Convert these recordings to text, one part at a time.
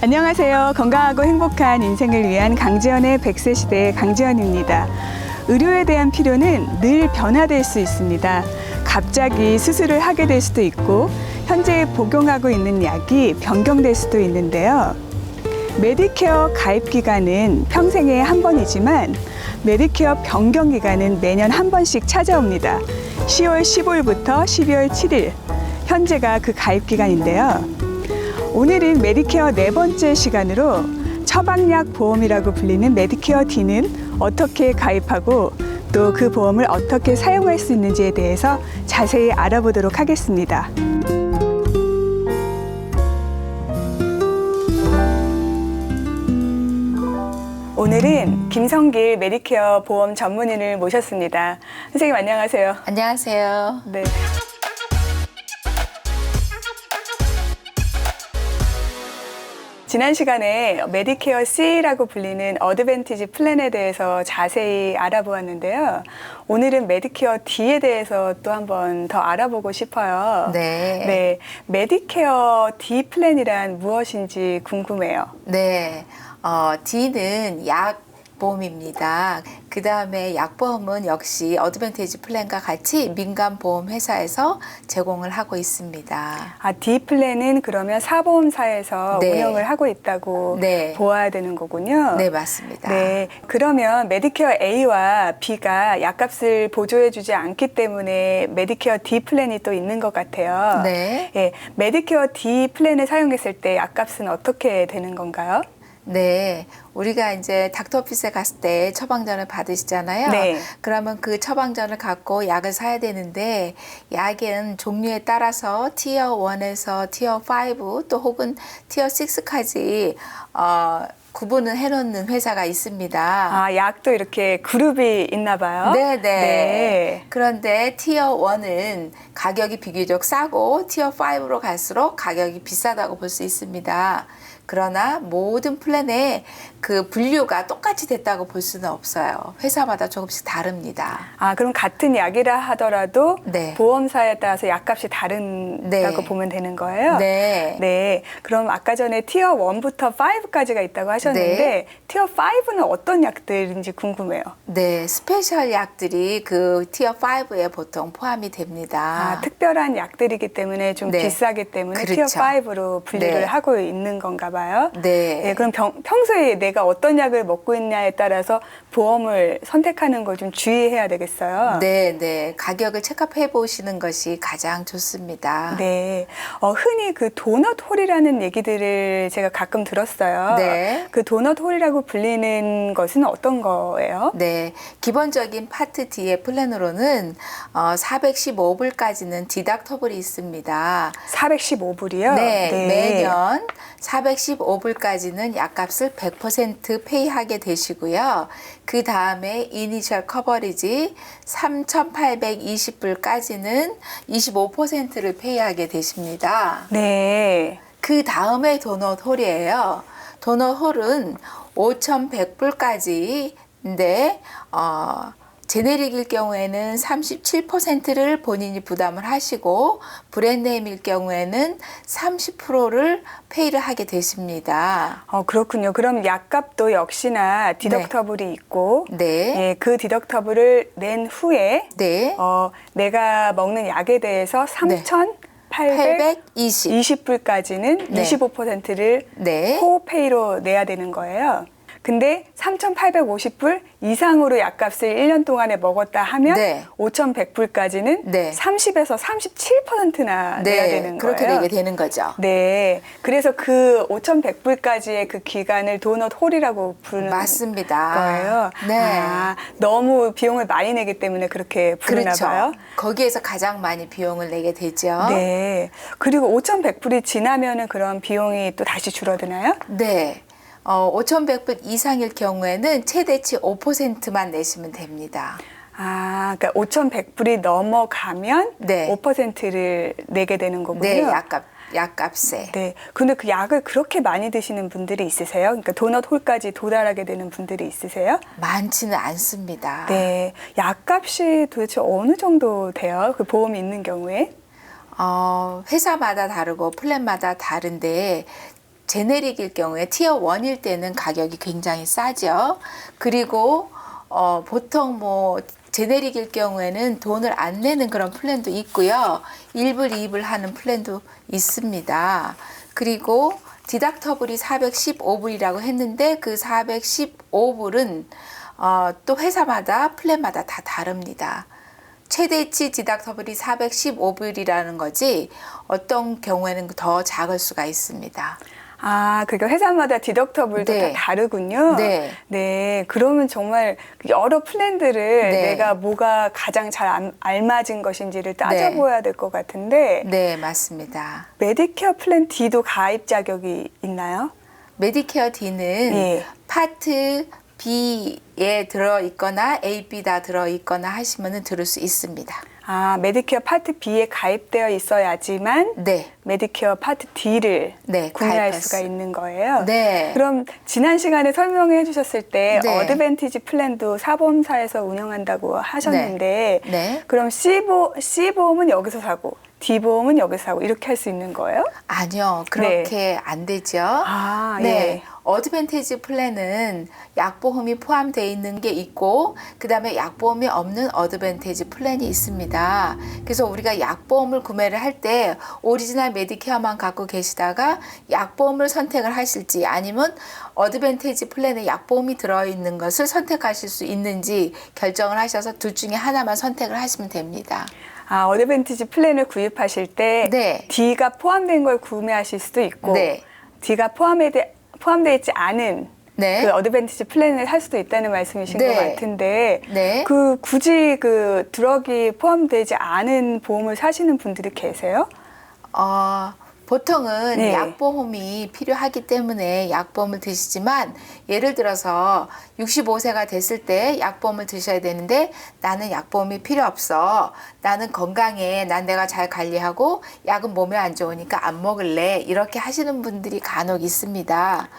안녕하세요. 건강하고 행복한 인생을 위한 강지연의 100세 시대의 강지연입니다. 의료에 대한 필요는 늘 변화될 수 있습니다. 갑자기 수술을 하게 될 수도 있고 현재 복용하고 있는 약이 변경될 수도 있는데요. 메디케어 가입 기간은 평생에 한 번이지만 메디케어 변경 기간은 매년 한 번씩 찾아옵니다. 10월 15일부터 12월 7일, 현재가 그 가입 기간인데요. 오늘은 메디케어 네 번째 시간으로 처방약 보험이라고 불리는 메디케어 D는 어떻게 가입하고 또 그 보험을 어떻게 사용할 수 있는지에 대해서 자세히 알아보도록 하겠습니다. 오늘은 김성길 메디케어 보험 전문의를 모셨습니다. 선생님 안녕하세요. 안녕하세요. 네. 지난 시간에 메디케어 C라고 불리는 어드밴티지 플랜에 대해서 자세히 알아보았는데요. 오늘은 메디케어 D에 대해서 또 한 번 더 알아보고 싶어요. 네. 메디케어 D 플랜이란 무엇인지 궁금해요. 네. D는 약보험입니다. 그 다음에 약보험은 역시 어드밴티지 플랜과 같이 민간보험 회사에서 제공을 하고 있습니다. D 플랜은 그러면 사보험사에서 네. 운영을 하고 있다고 네. 보아야 되는 거군요. 네, 맞습니다. 네, 그러면 메디케어 A와 B가 약값을 보조해주지 않기 때문에 메디케어 D 플랜이 또 있는 것 같아요. 네. 예, 메디케어 D 플랜을 사용했을 때 약값은 어떻게 되는 건가요? 네. 우리가 이제 닥터오피스에 갔을 때 처방전을 받으시잖아요. 네. 그러면 그 처방전을 갖고 약을 사야 되는데 약은 종류에 따라서 티어 1에서 티어 5 또 혹은 티어 6까지 구분을 해놓는 회사가 있습니다. 약도 이렇게 그룹이 있나 봐요? 네네. 네. 그런데 티어 1은 가격이 비교적 싸고 티어 5로 갈수록 가격이 비싸다고 볼 수 있습니다. 그러나 모든 플랜에 그 분류가 똑같이 됐다고 볼 수는 없어요. 회사마다 조금씩 다릅니다. 그럼 같은 약이라 하더라도 네. 보험사에 따라서 약값이 다른다고 네. 보면 되는 거예요? 네. 네. 그럼 아까 전에 티어 1부터 5까지가 있다고 하셨는데 네. 티어 5는 어떤 약들인지 궁금해요. 네, 스페셜 약들이 그 티어 5에 보통 포함이 됩니다. 특별한 약들이기 때문에 좀 네. 비싸기 때문에 그렇죠. 티어 5로 분류를 네. 하고 있는 건가 봐요. 네. 네, 그럼 평소에 내가 어떤 약을 먹고 있냐에 따라서 보험을 선택하는 걸 좀 주의해야 되겠어요. 네, 네. 가격을 체크해 보시는 것이 가장 좋습니다. 네. 흔히 그 도넛 홀이라는 얘기들을 제가 가끔 들었어요. 네. 그 도넛 홀이라고 불리는 것은 어떤 거예요? 네, 기본적인 파트 D의 플랜으로는 415불까지는 디덕터블이 있습니다. 415불이요? 네, 매년 415불까지는 약값을 100% 페이하게 되시고요. 그 다음에 이니셜 커버리지 3,820불까지는 25%를 페이하게 되십니다. 네. 그 다음에 도넛 홀이에요. 도넛 홀은 5,100불까지인데 제네릭일 경우에는 37%를 본인이 부담을 하시고 브랜드네임일 경우에는 30%를 페이를 하게 되십니다. 그렇군요. 그럼 약값도 역시나 디덕터블이 있고 네. 예, 그 디덕터블을 낸 후에 네. 내가 먹는 약에 대해서 3,820불까지는 네. 25%를 네. 코페이로 내야 되는 거예요. 근데 3,850불 이상으로 약값을 1년 동안에 먹었다 하면 네. 5,100불까지는 네. 30에서 37%나 내야 되는 그렇게 거예요. 되게 되는 거죠. 네. 그래서 그 5,100불까지의 그 기간을 도넛 홀이라고 부르는 맞습니다. 거예요. 네. 너무 비용을 많이 내기 때문에 그렇게 부르나 그렇죠. 봐요. 거기에서 가장 많이 비용을 내게 되죠. 네. 그리고 5,100불이 지나면은 그런 비용이 또 다시 줄어드나요? 네. 5,100불 이상일 경우에는 최대치 5%만 내시면 됩니다. 그러니까 5,100불이 넘어가면 네. 5%를 내게 되는 거군요. 네, 약값에. 네. 근데 그 약을 그렇게 많이 드시는 분들이 있으세요? 그러니까 도넛 홀까지 도달하게 되는 분들이 있으세요? 많지는 않습니다. 네. 약값이 도대체 어느 정도 돼요? 그 보험이 있는 경우에? 회사마다 다르고 플랜마다 다른데 제네릭일 경우에 티어 1일 때는 가격이 굉장히 싸죠. 그리고 보통 뭐 제네릭일 경우에는 돈을 안 내는 그런 플랜도 있고요. 1불, 2불 하는 플랜도 있습니다. 그리고 디덕터블이 415불이라고 했는데 그 415불은 또 회사마다 플랜마다 다 다릅니다. 최대치 디덕터블이 415불이라는 거지 어떤 경우에는 더 작을 수가 있습니다. 아, 그러니까 회사마다 디덕터블도 네. 다 다르군요. 네. 네, 그러면 정말 여러 플랜들을 네. 내가 뭐가 가장 잘 알맞은 것인지를 따져봐야 될 것 같은데 네, 맞습니다. 메디케어 플랜 D도 가입 자격이 있나요? 메디케어 D는 예. 파트 B에 들어있거나 A, B 다 들어있거나 하시면 들을 수 있습니다. 아, 메디케어 파트 B에 가입되어 있어야지만 네. 메디케어 파트 D를 네, 구매할 가입할 수가 수. 있는 거예요. 네. 그럼 지난 시간에 설명해 주셨을 때 네. 어드밴티지 플랜도 사보험사에서 운영한다고 하셨는데 네. 네. 그럼 C보험은 여기서 사고 D보험은 여기서 사고 이렇게 할 수 있는 거예요? 아니요, 그렇게 안 되죠. 아, 네. 예. 어드밴티지 플랜은 약보험이 포함되어 있는 게 있고 그다음에 약보험이 없는 어드밴티지 플랜이 있습니다. 그래서 우리가 약보험을 구매를 할 때 오리지널 메디케어만 갖고 계시다가 약보험을 선택을 하실지 아니면 어드밴티지 플랜에 약보험이 들어있는 것을 선택하실 수 있는지 결정을 하셔서 둘 중에 하나만 선택을 하시면 됩니다. 아, 어드밴티지 플랜을 구입하실 때 네. D가 포함된 걸 구매하실 수도 있고 네. D가 포함되어 있지 않은 네. 그 어드밴티지 플랜을 할 수도 있다는 말씀이신 네. 것 같은데 네. 그 굳이 그 드럭이 포함되지 않은 보험을 사시는 분들이 계세요? 보통은 네. 약보험이 필요하기 때문에 약보험을 드시지만 예를 들어서 65세가 됐을 때 약보험을 드셔야 되는데 나는 약보험이 필요 없어. 나는 건강해. 난 내가 잘 관리하고 약은 몸에 안 좋으니까 안 먹을래. 이렇게 하시는 분들이 간혹 있습니다.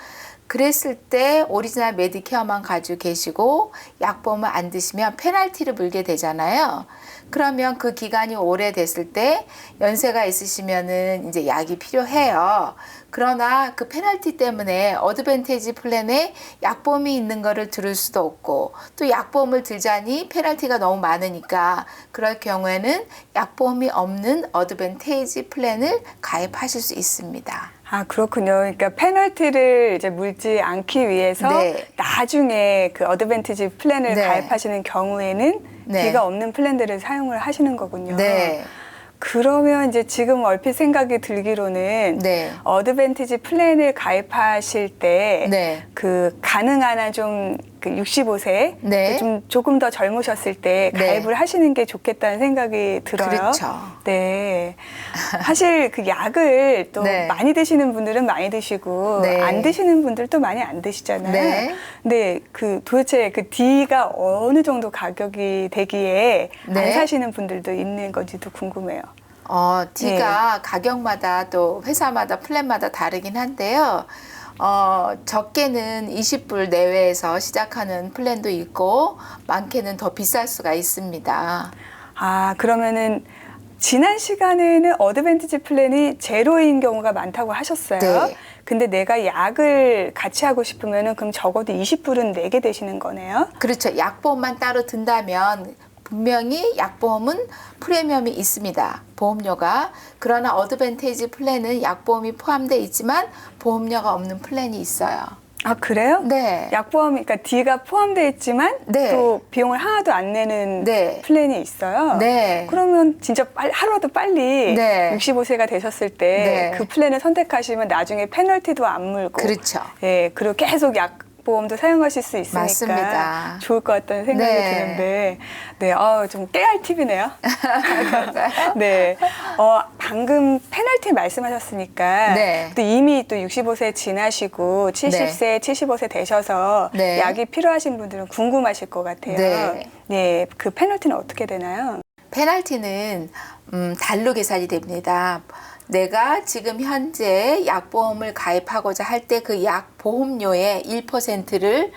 그랬을 때 오리지널 메디케어만 가지고 계시고 약보험을 안 드시면 페널티를 물게 되잖아요. 그러면 그 기간이 오래됐을 때 연세가 있으시면은 이제 약이 필요해요. 그러나 그 페널티 때문에 어드밴티지 플랜에 약보험이 있는 거를 들을 수도 없고 또 약보험을 들자니 페널티가 너무 많으니까 그럴 경우에는 약보험이 없는 어드밴티지 플랜을 가입하실 수 있습니다. 아, 그렇군요. 그러니까 페널티를 이제 물지 않기 위해서 네. 나중에 그 어드밴티지 플랜을 네. 가입하시는 경우에는 네. D가 없는 플랜들을 사용을 하시는 거군요. 네. 그러면 이제 지금 얼핏 생각이 들기로는 네. 어드밴티지 플랜을 가입하실 때 네. 그 가능한 한 좀 그 65세 네. 좀 조금 더 젊으셨을 때 네. 가입을 하시는 게 좋겠다는 생각이 들어요. 그렇죠. 네. 사실 그 약을 또 네. 많이 드시는 분들은 많이 드시고 네. 안 드시는 분들도 많이 안 드시잖아요. 네. 근데 그 도대체 그 D가 어느 정도 가격이 되기에 네. 안 사시는 분들도 있는 건지도 궁금해요. D가 가격마다 또 회사마다 플랜마다 다르긴 한데요. 적게는 20불 내외에서 시작하는 플랜도 있고 많게는 더 비쌀 수가 있습니다. 아, 그러면은 지난 시간에는 어드밴티지 플랜이 제로인 경우가 많다고 하셨어요. 네. 근데 내가 약을 같이 하고 싶으면은 그럼 적어도 20불은 내게 되시는 거네요. 그렇죠. 약보험만 따로 든다면 분명히 약보험은 프리미엄이 있습니다. 보험료가. 그러나 어드밴티지 플랜은 약보험이 포함되어 있지만 보험료가 없는 플랜이 있어요. 아, 그래요? 네. 약보험, 그러니까 D가 포함되어 있지만 네. 또 비용을 하나도 안 내는 네. 플랜이 있어요. 네. 그러면 진짜 하루라도 빨리 네. 65세가 되셨을 때 그 네. 플랜을 선택하시면 나중에 페널티도 안 물고 그렇죠. 예, 그리고 계속 약보험도 사용하실 수 있으니까 맞습니다. 좋을 것 같다는 생각이 네. 드는데 네, 좀 깨알 팁이네요. 네, 방금 페널티 말씀하셨으니까 네. 또 이미 또 65세 지나시고 70세, 75세 되셔서 네. 약이 필요하신 분들은 궁금하실 것 같아요. 네. 네, 그 페널티는 어떻게 되나요? 페널티는 달로 계산이 됩니다. 내가 지금 현재 약보험을 가입하고자 할 때 그 약 보험료의 1%를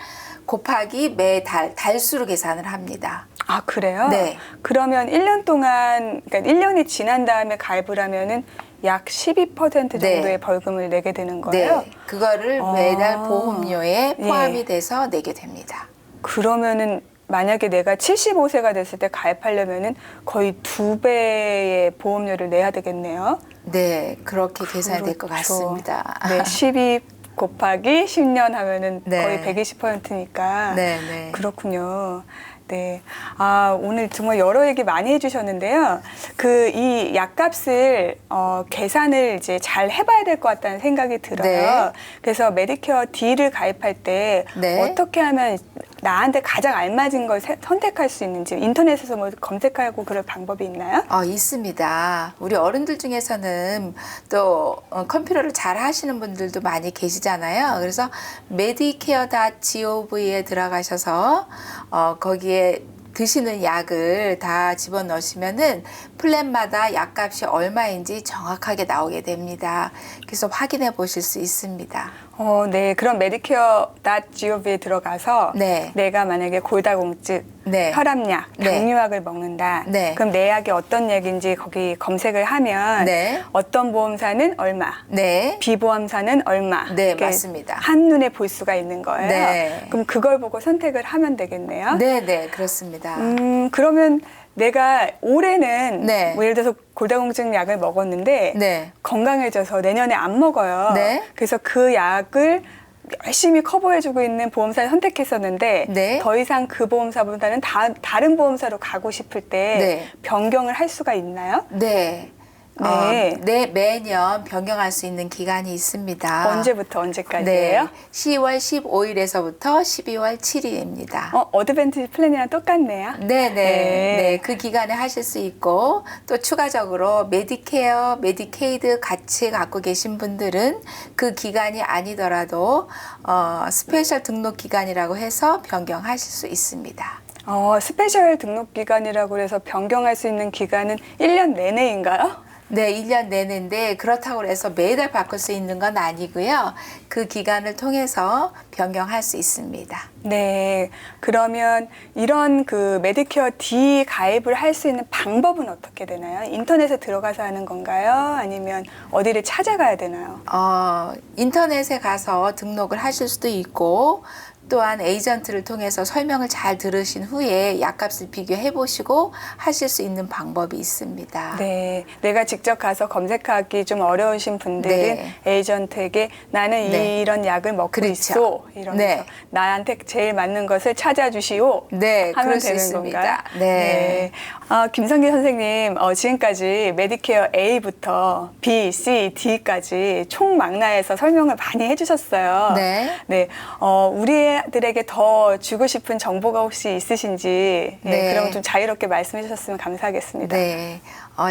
곱하기 매달 달수로 계산을 합니다. 아, 그래요? 네. 그러면 1년 동안, 그러니까 1년이 지난 다음에 가입을 하면은 약 12% 정도의 네. 벌금을 내게 되는 거예요? 네, 그거를 아. 매달 보험료에 포함이 예. 돼서 내게 됩니다. 그러면은 만약에 내가 75세가 됐을 때 가입하려면은 거의 2배의 보험료를 내야 되겠네요. 네, 그렇게 계산이 될 것 그렇죠. 같습니다. 네, 12 곱하기 10년 하면은 네. 거의 120%니까. 네, 네. 그렇군요. 네. 아, 오늘 정말 여러 얘기 많이 해주셨는데요. 이 약값을, 계산을 이제 잘 해봐야 될 것 같다는 생각이 들어요. 네. 그래서 메디케어 D를 가입할 때 네. 어떻게 하면 나한테 가장 알맞은 걸 선택할 수 있는지 인터넷에서 뭐 검색하고 그럴 방법이 있나요? 있습니다. 우리 어른들 중에서는 또 컴퓨터를 잘 하시는 분들도 많이 계시잖아요. 그래서 medicare.gov에 들어가셔서 거기에 드시는 약을 다 집어넣으시면은 플랜마다 약값이 얼마인지 정확하게 나오게 됩니다. 그래서 확인해 보실 수 있습니다. 네. 그럼 medicare.gov에 들어가서 네. 내가 만약에 골다공증, 네. 혈압약, 네. 당뇨약을 먹는다. 네. 그럼 내 약이 어떤 약인지 거기 검색을 하면 네. 어떤 보험사는 얼마, 네. 비보험사는 얼마. 네, 이렇게 맞습니다. 한눈에 볼 수가 있는 거예요. 네. 그럼 그걸 보고 선택을 하면 되겠네요. 네, 네, 그렇습니다. 그러면 내가 올해는 네. 뭐 예를 들어서 골다공증 약을 먹었는데 네. 건강해져서 내년에 안 먹어요. 네. 그래서 그 약을 열심히 커버해주고 있는 보험사를 선택했었는데 네. 더 이상 그 보험사보다는 다른 보험사로 가고 싶을 때 네. 변경을 할 수가 있나요? 네. 네. 매년 변경할 수 있는 기간이 있습니다. 언제부터 언제까지예요? 네. 10월 15일에서부터 12월 7일입니다. 어드밴티지 플랜이랑 똑같네요. 네네. 네. 네. 그 기간에 하실 수 있고, 또 추가적으로 메디케어, 메디케이드 같이 갖고 계신 분들은 그 기간이 아니더라도, 스페셜 등록 기간이라고 해서 변경하실 수 있습니다. 스페셜 등록 기간이라고 해서 변경할 수 있는 기간은 1년 내내인가요? 네, 1년 내내인데 그렇다고 해서 매달 바꿀 수 있는 건 아니고요. 그 기간을 통해서 변경할 수 있습니다. 네, 그러면 이런 그 메디케어 D 가입을 할 수 있는 방법은 어떻게 되나요? 인터넷에 들어가서 하는 건가요? 아니면 어디를 찾아가야 되나요? 인터넷에 가서 등록을 하실 수도 있고, 또한 에이전트를 통해서 설명을 잘 들으신 후에 약값을 비교해 보시고 하실 수 있는 방법이 있습니다. 네, 내가 직접 가서 검색하기 좀 어려우신 분들은 네. 에이전트에게 나는 네. 이런 약을 먹고 그렇죠. 있어 이러면서 네. 나한테 제일 맞는 것을 찾아주시오 네, 하면 그럴 수 되는 있습니다. 건가요? 네. 김성기 선생님, 지금까지 메디케어 A부터 B, C, D까지 총망라해서 설명을 많이 해주셨어요. 네. 네, 우리들에게 더 주고 싶은 정보가 혹시 있으신지 네. 그럼 좀 자유롭게 말씀해 주셨으면 감사하겠습니다. 네.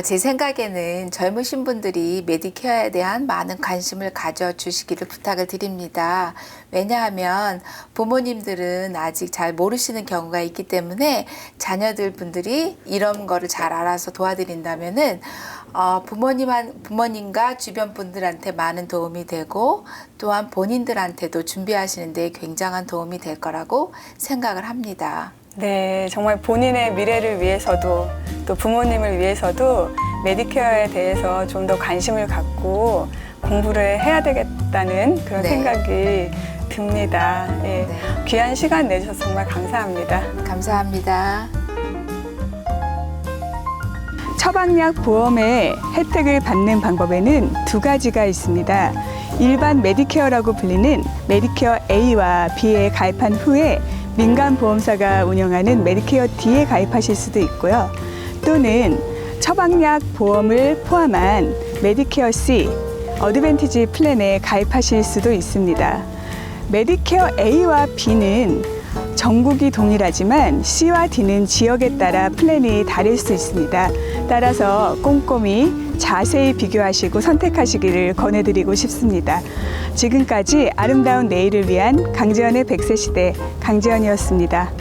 제 생각에는 젊으신 분들이 메디케어에 대한 많은 관심을 가져주시기를 부탁을 드립니다. 왜냐하면 부모님들은 아직 잘 모르시는 경우가 있기 때문에 자녀들 분들이 이런 거를 잘 알아서 도와드린다면은 부모님과 주변 분들한테 많은 도움이 되고 또한 본인들한테도 준비하시는 데 굉장한 도움이 될 거라고 생각을 합니다. 네, 정말 본인의 미래를 위해서도 또 부모님을 위해서도 메디케어에 대해서 좀 더 관심을 갖고 공부를 해야 되겠다는 그런 네. 생각이 듭니다. 예. 네. 귀한 시간 내주셔서 정말 감사합니다. 감사합니다. 처방약 보험의 혜택을 받는 방법에는 두 가지가 있습니다. 일반 메디케어라고 불리는 메디케어 A와 B에 가입한 후에 민간 보험사가 운영하는 메디케어 D에 가입하실 수도 있고요. 또는 처방약 보험을 포함한 메디케어 C, 어드밴티지 플랜에 가입하실 수도 있습니다. 메디케어 A와 B는 전국이 동일하지만 C와 D는 지역에 따라 플랜이 다를 수 있습니다. 따라서 꼼꼼히 자세히 비교하시고 선택하시기를 권해드리고 싶습니다. 지금까지 아름다운 내일을 위한 강지연의 100세 시대 강지연이었습니다.